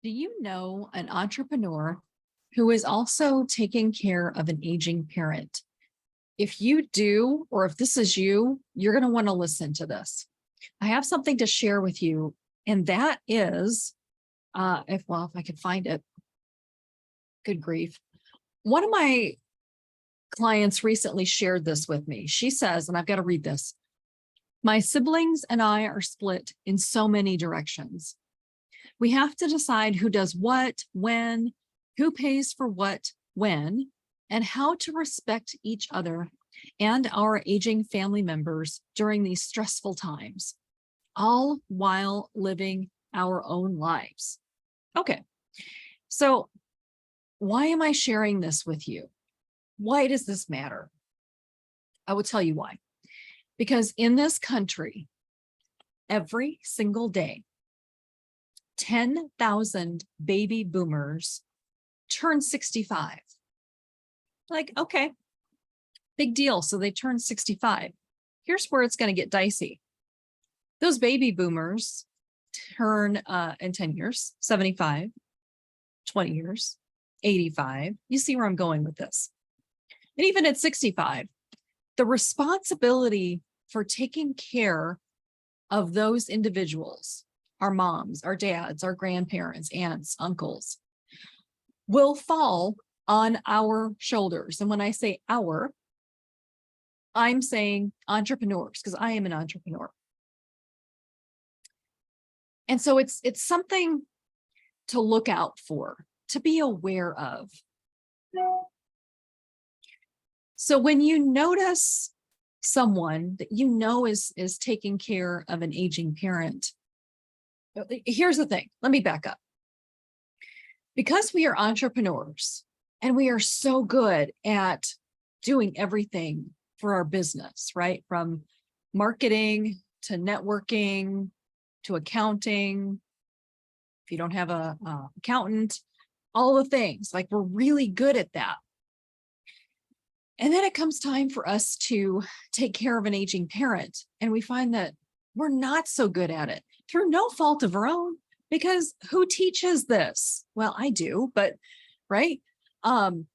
Do you know an entrepreneur who is also taking care of an aging parent? If you do, or if this is you, you're going to want to listen to this. I have something to share with you, and that is, if I could find it, good grief. One of my clients recently shared this with me. She says, and I've got to read this. My siblings and I are split in so many directions. We have to decide who does what, when, who pays for what, when, and how to respect each other and our aging family members during these stressful times, all while living our own lives. Okay, so why am I sharing this with you? Why does this matter? I will tell you why. Because in this country, every single day, 10,000 baby boomers turn 65. Like, okay, big deal. So they turn 65. Here's where it's going to get dicey. Those baby boomers turn in 10 years, 75, 20 years, 85. You see where I'm going with this. And even at 65, the responsibility for taking care of those individuals, our moms, our dads, our grandparents, aunts, uncles, will fall on our shoulders. And when I say our, I'm saying entrepreneurs, because I am an entrepreneur. And so it's something to look out for, to be aware of. So when you notice someone that you know is taking care of an aging parent, here's the thing. Let me back up. Because we are entrepreneurs and we are so good at doing everything for our business, right? From marketing to networking to accounting. If you don't have a accountant, all the things, like we're really good at that. And then it comes time for us to take care of an aging parent. And we find that we're not so good at it through no fault of our own, because who teaches this? Well, I do, but right. And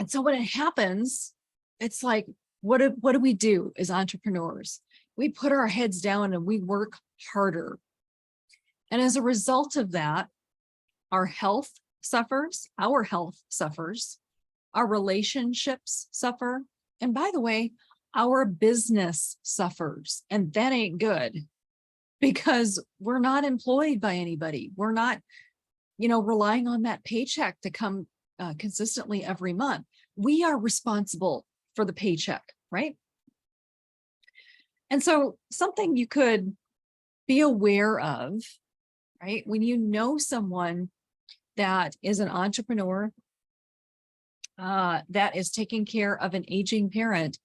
so when it happens, it's like, what do we do as entrepreneurs? We put our heads down and we work harder. And as a result of that, our health suffers, our relationships suffer. And by the way, our business suffers, and that ain't good because we're not employed by anybody. We're not, relying on that paycheck to come consistently every month. We are responsible for the paycheck, right? And so something you could be aware of, right? When you know someone that is an entrepreneur, that is taking care of an aging parent,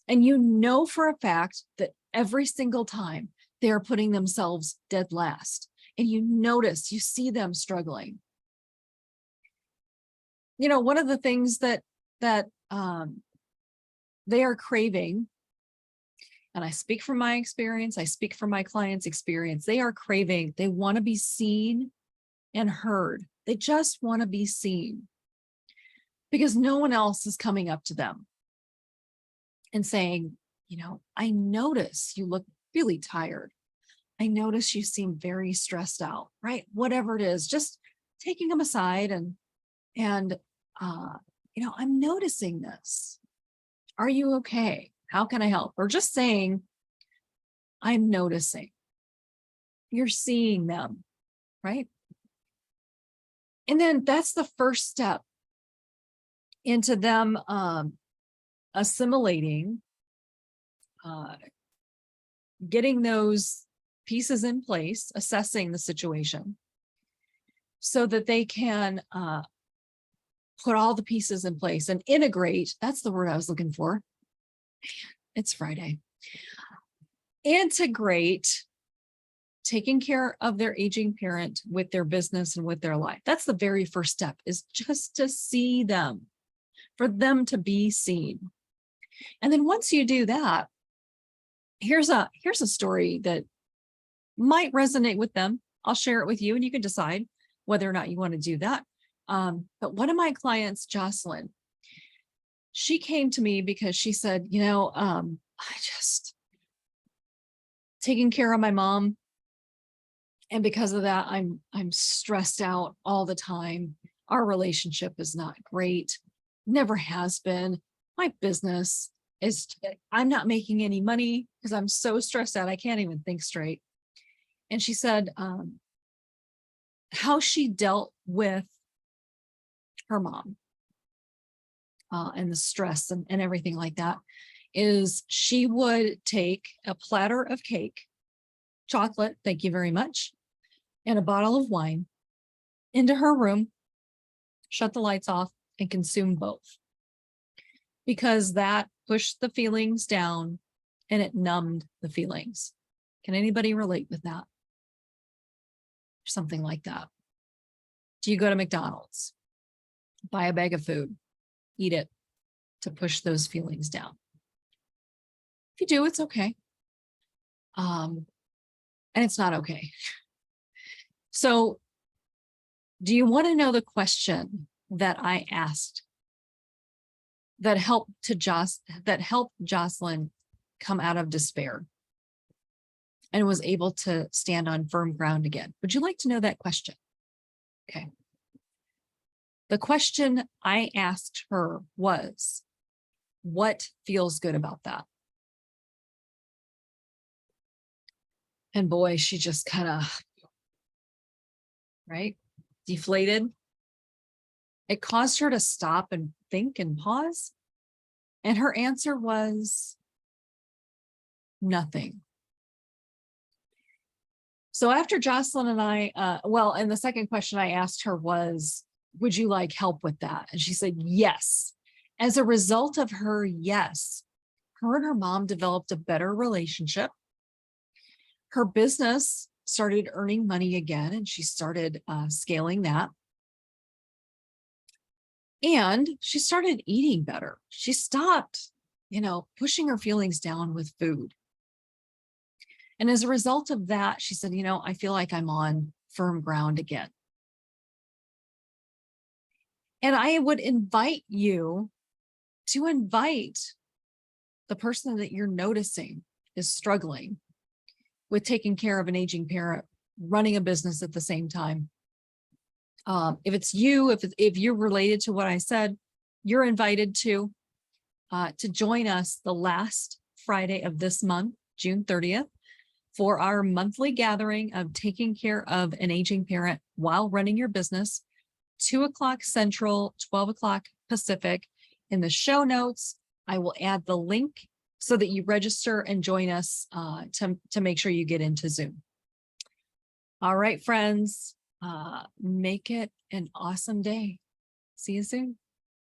and you know for a fact that every single time they're putting themselves dead last, and you see them struggling. One of the things that they are craving, and I speak from my experience, I speak from my clients' experience, they want to be seen and heard. They just want to be seen because no one else is coming up to them and saying, I notice you look really tired. I notice you seem very stressed out, right? Whatever it is, just taking them aside and I'm noticing this. Are you okay? How can I help? Or just saying, I'm noticing. You're seeing them, right? And then that's the first step into them assimilating, getting those pieces in place, assessing the situation so that they can put all the pieces in place and integrate. That's the word I was looking for. It's Friday. Integrate taking care of their aging parent with their business and with their life. That's the very first step, is just to see them, for them to be seen. And then once you do that, here's a story that might resonate with them. I'll share it with you and you can decide. whether or not you want to do that. But one of my clients, Jocelyn, she came to me because she said, I just taking care of my mom. And because of that, I'm stressed out all the time. Our relationship is not great, never has been. My business is, I'm not making any money because I'm so stressed out. I can't even think straight. And she said, how she dealt with her mom and the stress and everything like that is she would take a platter of cake, chocolate, thank you very much, and a bottle of wine into her room, shut the lights off, and consume both. Because that pushed the feelings down and it numbed the feelings. Can anybody relate with that? Something like that. Do you go to McDonald's, buy a bag of food, eat it to push those feelings down? If you do, it's okay. And it's not okay. So do you want to know the question that I asked that helped Jocelyn come out of despair and was able to stand on firm ground again? Would you like to know that question? Okay. The question I asked her was, what feels good about that? And boy, she just kind of, right, deflated. It caused her to stop and think and pause. And her answer was nothing. So after Jocelyn and I, and the second question I asked her was, would you like help with that? And she said, yes. As a result of her yes, her and her mom developed a better relationship. Her business started earning money again, and she started scaling that. And she started eating better. She stopped, pushing her feelings down with food. And as a result of that, she said, I feel like I'm on firm ground again. And I would invite you to invite the person that you're noticing is struggling with taking care of an aging parent, running a business at the same time. If it's you, if you're related to what I said, you're invited to join us the last Friday of this month, June 30th, for our monthly gathering of taking care of an aging parent while running your business, 2:00 Central, 12:00 Pacific. In the show notes, I will add the link so that you register and join us to make sure you get into Zoom. All right, friends, make it an awesome day. See you soon.